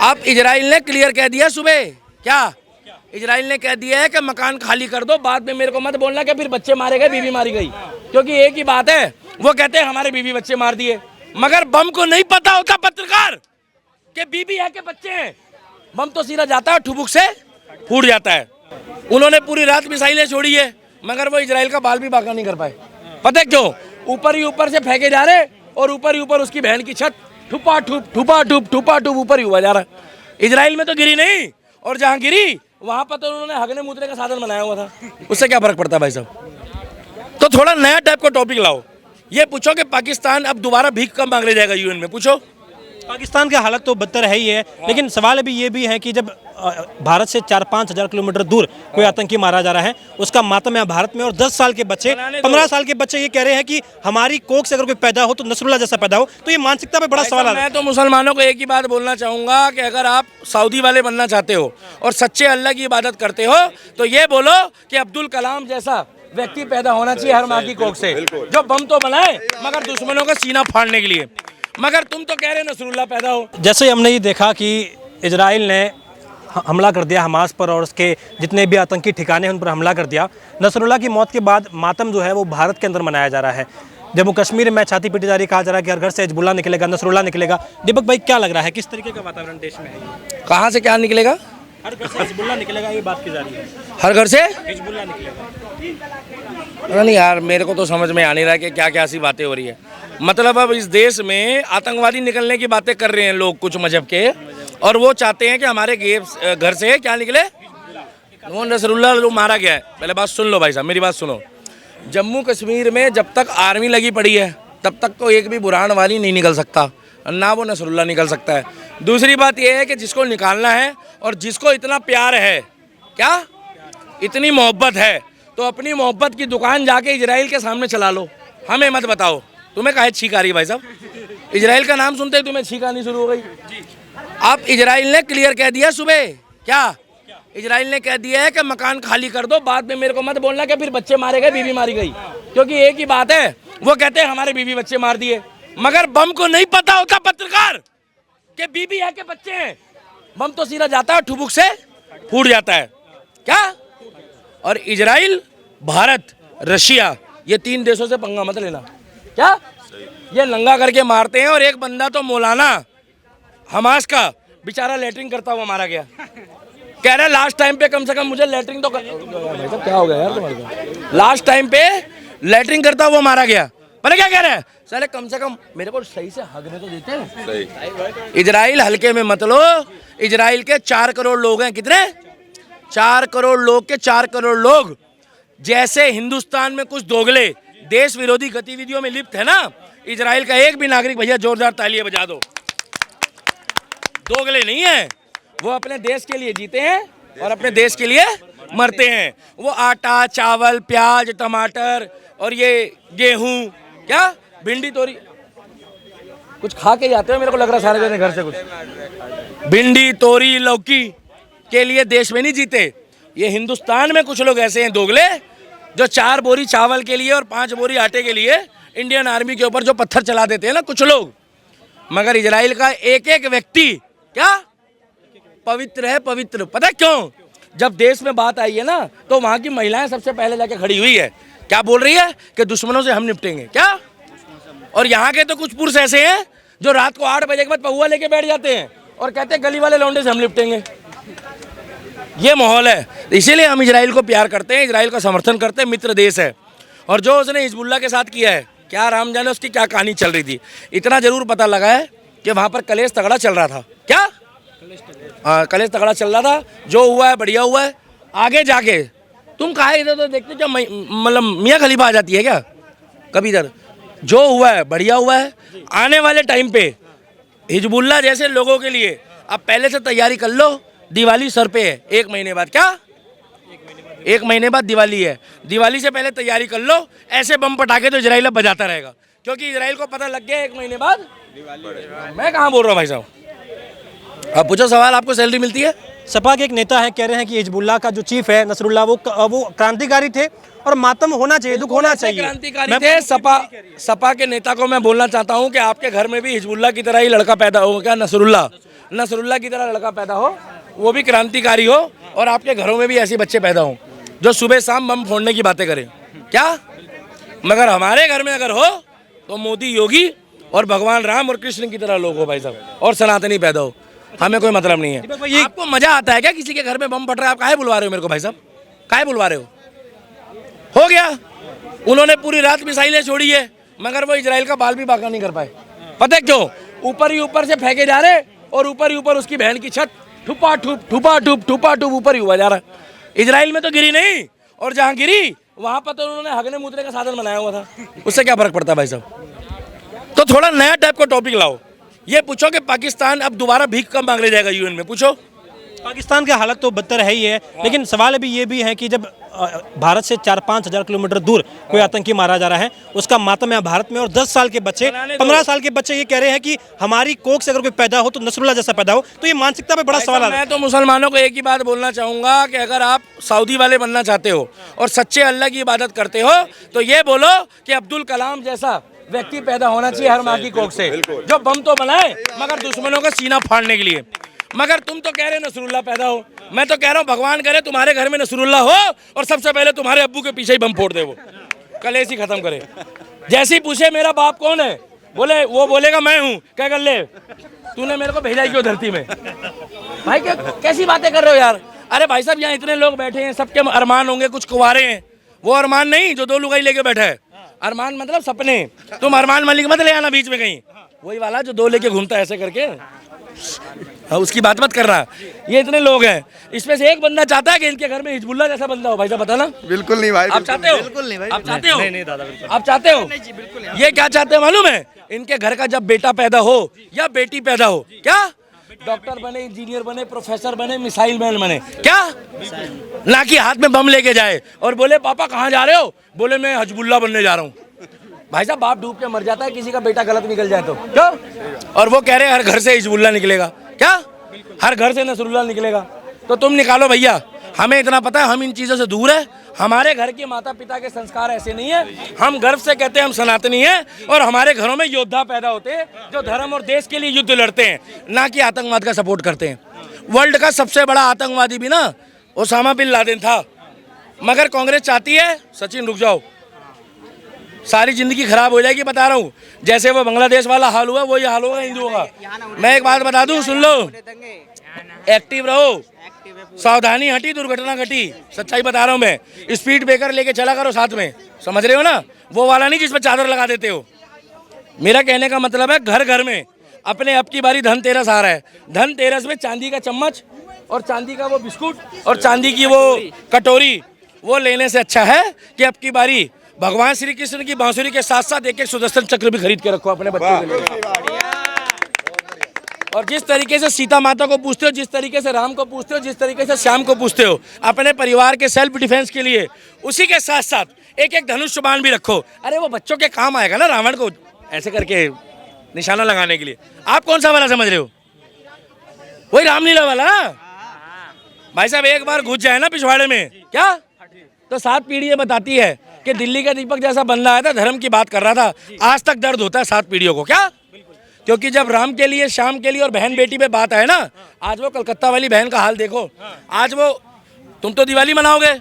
अब इजराइल ने क्लियर कह दिया सुबह, क्या इजराइल ने कह दिया है कि मकान खाली कर दो, बाद में मेरे को मत बोलना कि फिर बच्चे मारे गए, बीवी मारी गई, क्योंकि एक ही बात है, वो कहते हैं हमारे बीवी बच्चे मार दिए, मगर बम को नहीं पता होता पत्रकार कि बीवी है कि बच्चे हैं। बम तो सीधा जाता है ठुबुक से फूट जाता है। उन्होंने पूरी रात मिसाइलें छोड़ी है, मगर वो इजराइल का बाल भी बांका नहीं कर पाए। पता है क्यों? ऊपर ही ऊपर से फेंके जा रहे और ऊपर ही ऊपर उसकी बहन की छत ठुपा ठुप ऊपर ही हुआ जा रहा। इजराइल में तो गिरी नहीं, और जहाँ गिरी वहां पर तो उन्होंने हगने मूतने का साधन बनाया हुआ था, उससे क्या फर्क पड़ता है भाई साहब? तो थोड़ा नया टाइप का टॉपिक लाओ। ये पूछो कि पाकिस्तान अब दोबारा भीख कब मांगने जाएगा यूएन में, पूछो। पाकिस्तान की हालत तो बदतर है ही है, लेकिन सवाल अभी ये भी है कि जब भारत से 4-5 हज़ार किलोमीटर दूर कोई आतंकी मारा जा रहा है, उसका मातम है भारत में, और 10 साल के बच्चे 15 साल के बच्चे ये कह रहे हैं कि हमारी कोख से अगर कोई पैदा हो तो नसरुल्लाह जैसा पैदा हो। तो ये मानसिकता पे बड़ा सवाल है। मैं तो मुसलमानों को एक ही बात बोलना चाहूंगा कि अगर आप सऊदी वाले बनना चाहते हो और सच्चे अल्लाह की इबादत करते हो तो ये बोलो कि अब्दुल कलाम जैसा व्यक्ति पैदा होना चाहिए हर माँ की कोख से, जो बम तो बनाए मगर दुश्मनों का सीना फाड़ने के लिए। मगर तुम तो कह रहे नसरुल्लाह पैदा हो। जैसे हमने ये देखा कि इजराइल ने हमला कर दिया हमास पर, और उसके जितने भी आतंकी ठिकाने हैं उन पर हमला कर दिया। नसरुल्लाह की मौत के बाद मातम जो है वो भारत के अंदर मनाया जा रहा है। जम्मू कश्मीर में छाती पीटी जा रही, कहा जा रहा है कि हर घर से हिजबुल्लाह निकलेगा, नसरुल्लाह निकलेगा। दीपक भाई क्या लग रहा है, किस तरीके का वातावरण देश में है? कहाँ से क्या निकलेगा? हर घर से हिजबुल्लाह निकलेगा, ये बात की जा रही है। हर घर से हिजबुल्लाह निकलेगा? पता नहीं यार, मेरे को तो समझ में आ नहीं रहा कि क्या क्या सी बातें हो रही है। मतलब अब इस देश में आतंकवादी निकलने की बातें कर रहे हैं लोग कुछ मजहब के, और वो चाहते हैं कि हमारे घर से क्या निकले, वो नसरुल्लाह जो मारा गया है। पहले बात सुन लो भाई साहब, मेरी बात सुनो। जम्मू कश्मीर में जब तक आर्मी लगी पड़ी है तब तक तो एक भी बुरहान वाली नहीं निकल सकता, ना वो नसरुल्लाह निकल सकता है। दूसरी बात यह है कि जिसको निकालना है और जिसको इतना प्यार है, क्या इतनी मोहब्बत है, तो अपनी मोहब्बत की दुकान जाके इजराइल के सामने चला लो। हमें मत बताओ तुम्हें काहे छींक आ रही है भाई साहब? इजराइल का नाम सुनते ही तुम्हें छींक आनी शुरू हो गई। अब इजराइल ने क्लियर कह दिया सुबह, क्या इजराइल ने कह दिया है कि मकान खाली कर दो, बाद में मेरे को मत बोलना कि फिर बच्चे मारे गए, बीवी मारी गई, क्योंकि एक ही बात है, वो कहते हैं हमारे बीवी बच्चे मार दिए, मगर बम को नहीं पता होता पत्रकार कि बीवी है कि बच्चे हैं। बम तो सीधा जाता है ठुबुक से फूट जाता है, क्या? और इजराइल, भारत, रशिया, ये 3 देशों से पंगा मत लेना, क्या? ये नंगा करके मारते हैं। और एक बंदा तो मौलाना हमास का बेचारा लेटरिंग करता हुआ मारा गया, कह रहा है लास्ट टाइम पे कम से कम मुझे लेटरिंग तो क्या हो गया यार तुम्हारे? लास्ट टाइम पे लेटरिंग करता हुआ मारा गया। पता क्या कह रहा है? साले कम से कम मेरे को सही से हगने तो देते हैं। सही। इजराइल हल्के में मत लो। इजराइल के 4 करोड़ लोग हैं। कितने? 4 करोड़ लोग के 4 करोड़ लोग। जैसे हिंदुस्तान में कुछ दोगले देश विरोधी गतिविधियों में लिप्त है ना, इजराइल का एक भी नागरिक, भैया जोरदार तालियां बजा दो। दोगले नहीं है, वो अपने देश के लिए जीते हैं और अपने देश के लिए मरते हैं। वो आटा, चावल, प्याज, टमाटर और ये गेहूं, क्या भिंडी तोरी कुछ खा के जाते हो, मेरे को लग रहा सारे जने घर से कुछ भिंडी तोरी लौकी के लिए देश में नहीं जीते। ये हिंदुस्तान में कुछ लोग ऐसे हैं दोगले जो 4 बोरी चावल के लिए और 5 बोरी आटे के लिए इंडियन आर्मी के ऊपर जो पत्थर चला देते हैं ना कुछ लोग। मगर इजराइल का एक एक व्यक्ति क्या पवित्र है, पवित्र। पता है क्यों? जब देश में बात आई है ना, तो वहां की महिलाएं सबसे पहले जाके खड़ी हुई है। क्या बोल रही है? कि दुश्मनों से हम निपटेंगे, क्या? और यहाँ के तो कुछ पुरुष ऐसे हैं जो रात को 8 बजे के बाद पहुआ लेके बैठ जाते हैं और कहते हैं गली वाले लौंडे से हम निपटेंगे। ये माहौल है, इसीलिए हम इजराइल को प्यार करते हैं, इजराइल का समर्थन करते हैं, मित्र देश है। और जो उसने हिजबुल्लाह के साथ किया है, क्या राम जाने उसकी क्या कहानी चल रही थी। इतना जरूर पता लगा है कि वहाँ पर कलेश तगड़ा चल रहा था। क्या? हाँ, कलेश तगड़ा चल रहा था। जो हुआ है बढ़िया हुआ है। आगे जाके तुम कहा इधर तो देखते क्या, मतलब मियाँ खलीफा आ जाती है क्या कभी इधर? जो हुआ है बढ़िया हुआ है। आने वाले टाइम पे हिजबुल्लाह जैसे लोगों के लिए अब पहले से तैयारी कर लो। दिवाली सर पे है 1 महीने बाद, क्या 1 महीने बाद दिवाली है। दिवाली से पहले तैयारी कर लो। ऐसे बम पटाखे तो इजराइल अब बजाता रहेगा, क्योंकि इजराइल को पता लग गया 1 महीने बाद दिवाली। मैं कहाँ बोल रहा हूँ भाई साहब? अब पूछो सवाल। आपको सैलरी मिलती है? सपा के एक नेता है, कह रहे हैं कि हिजबुल्लाह का जो चीफ है नसरुल्लाह वो क्रांतिकारी थे और मातम होना चाहिए, दुख होना चाहिए। क्रांतिकारी थे। सपा के नेता को मैं बोलना चाहता हूं कि आपके घर में भी हिजबुल्लाह की तरह ही लड़का पैदा हो गया, नसरुल्लाह। नसरुल्ला की तरह लड़का पैदा हो, वो भी क्रांतिकारी हो, और आपके घरों में भी ऐसे बच्चे पैदा हों जो सुबह शाम बम फोड़ने की बातें करें। क्या? मगर हमारे घर में अगर हो तो मोदी, योगी और भगवान राम और कृष्ण की तरह लोग हो भाई साहब, और सनातनी पैदा हो। हमें कोई मतलब नहीं है। आपको मजा आता है क्या किसी के घर में बम फट रहा है? आप काहे बुलवा रहे हो मेरे को भाई साहब? काहे बुलवा रहे हो गया। उन्होंने पूरी रात मिसाइलें छोड़ी है, मगर वो इजराइल का बाल भी बाका नहीं कर पाए। पता है क्यों? ऊपर ही ऊपर से फेंके जा रहे, और ऊपर ही ऊपर उसकी बहन की छत ठुपा ठुप ऊपर ही हुआ जा रहा है। इजराइल में तो गिरी नहीं, और जहाँ गिरी वहां पर तो उन्होंने हगने मूतने का साधन बनाया हुआ था। उससे क्या फर्क पड़ता है भाई साहब? तो थोड़ा नया टाइप का टॉपिक लाओ। ये पूछो कि पाकिस्तान अब दोबारा भीख कब मांगने जाएगा यूएन में, पूछो। पाकिस्तान की हालत तो बदतर है ही है, लेकिन सवाल अभी ये भी है कि जब भारत से 4-5 हज़ार किलोमीटर दूर कोई आतंकी मारा जा रहा है, उसका मातम है भारत में, और 10 साल के बच्चे, 15 साल के बच्चे ये कह रहे हैं कि हमारी कोख से अगर कोई पैदा हो तो नसरुल्ला जैसा पैदा हो। तो ये मानसिकता पे बड़ा सवाल है। मैं तो मुसलमानों को एक ही बात बोलना चाहूंगा कि अगर आप सऊदी वाले बनना चाहते हो और सच्चे अल्लाह की इबादत करते हो तो ये बोलो कि अब्दुल कलाम जैसा व्यक्ति पैदा होना चाहिए हर माँ की कोख से, जो बम तो बनाए मगर दुश्मनों का सीना फाड़ने के लिए। मगर तुम तो कह रहे नसरुल्ला पैदा हो, मैं तो कह रहा हूँ भगवान करे तुम्हारे घर में नसरुल्ला हो और सबसे पहले तुम्हारे अब्बू के पीछे ही बम फोड़ दे, वो कलेश ही खत्म करे। जैसे ही पूछे मेरा बाप कौन है, बोले वो बोलेगा मैं हूँ, क्या कर ले तूने मेरे को भेजा ही क्यों धरती में? भाई क्या कैसी बातें कर रहे हो यार? अरे भाई साहब यहाँ इतने लोग बैठे हैं, सबके अरमान होंगे, कुछ कुंवारे हैं। वो अरमान नहीं जो 2 लुगाई लेके बैठा है, अरमान मतलब सपने। तुम अरमान मलिक मत ले आना बीच में कहीं, वही वाला जो 2 लेके घूमता है ऐसे करके, उसकी बात मत कर रहा। ये इतने लोग हैं, इसमें से एक बंदा चाहता है कि इनके घर में हिजबुल्लाह जैसा बंदा हो। भाई साहब बताना। बिल्कुल नहीं भाई, आप चाहते हो? बिल्कुल नहीं भाई, आप चाहते हो? नहीं दादा, बिल्कुल आप चाहते हो? ये क्या चाहते हैं मालूम है? इनके घर का जब बेटा पैदा हो या बेटी पैदा हो, क्या डॉक्टर बने, इंजीनियर बने, प्रोफेसर बने, मिसाइल मैन बने, क्या ना कि हाथ में बम लेके जाए और बोले पापा कहाँ जा रहे हो? बोले मैं हिजबुल्लाह बनने जा रहा हूँ। भाई साहब बाप डूब के मर जाता है किसी का बेटा गलत निकल जाए तो, क्यों? और वो कह रहे हैं हर घर से हिजबुल्लाह निकलेगा, क्या हर घर से नसरुल्लाह निकलेगा? तो तुम निकालो भैया, हमें इतना पता है हम इन चीज़ों से दूर है। हमारे घर के माता पिता के संस्कार ऐसे नहीं है। हम गर्व से कहते हैं हम सनातनी हैं, और हमारे घरों में योद्धा पैदा होते हैं जो धर्म और देश के लिए युद्ध लड़ते हैं, ना कि आतंकवाद का सपोर्ट करते हैं। वर्ल्ड का सबसे बड़ा आतंकवादी भी ना ओसामा बिन लादेन था, मगर कांग्रेस चाहती है, सचिन रुक जाओ, सारी जिंदगी खराब हो जाएगी, बता रहा हूँ। जैसे वो बांग्लादेश वाला हाल हुआ वही हाल होगा हिंदुओं का। मैं एक बात बता दूं, सुन लो, एक्टिव रहो, सावधानी हटी दुर्घटना घटी, सच्चाई बता रहा हूँ मैं। स्पीड ब्रेकर लेके चला करो साथ में, समझ रहे हो ना? वो वाला नहीं जिसमें चादर लगा देते हो। मेरा कहने का मतलब है घर घर में अपने अब की बारी धनतेरस आ रहा है, धनतेरस में चांदी का चम्मच और चांदी का वो बिस्कुट और चांदी की वो कटोरी वो लेने से अच्छा है कि अब की बारी भगवान श्री कृष्ण की बांसुरी के साथ साथ एक सुदर्शन चक्र भी खरीद के रखो अपने बच्चों के लिए। और जिस तरीके से सीता माता को पूछते हो, जिस तरीके से राम को पूछते हो, जिस तरीके से श्याम को पूछते हो अपने परिवार के सेल्फ डिफेंस के लिए, उसी के साथ साथ एक एक धनुष बाण भी रखो। अरे वो बच्चों के काम आएगा ना, रावण को ऐसे करके निशाना लगाने के लिए। आप कौन सा वाला समझ रहे हो? वही रामलीला वाला। भाई साहब एक बार घुस जाए ना पिछवाड़े में, क्या तो 7 पीढ़ियां बताती है कि दिल्ली का दीपक जैसा बंदा आया था, धर्म की बात कर रहा था, आज तक दर्द होता है 7 पीढ़ियों को, क्या? क्योंकि जब राम के लिए, श्याम के लिए और बहन बेटी पे बात आए ना, आज वो कलकत्ता वाली बहन का हाल देखो। आज वो तुम तो दिवाली मनाओगे,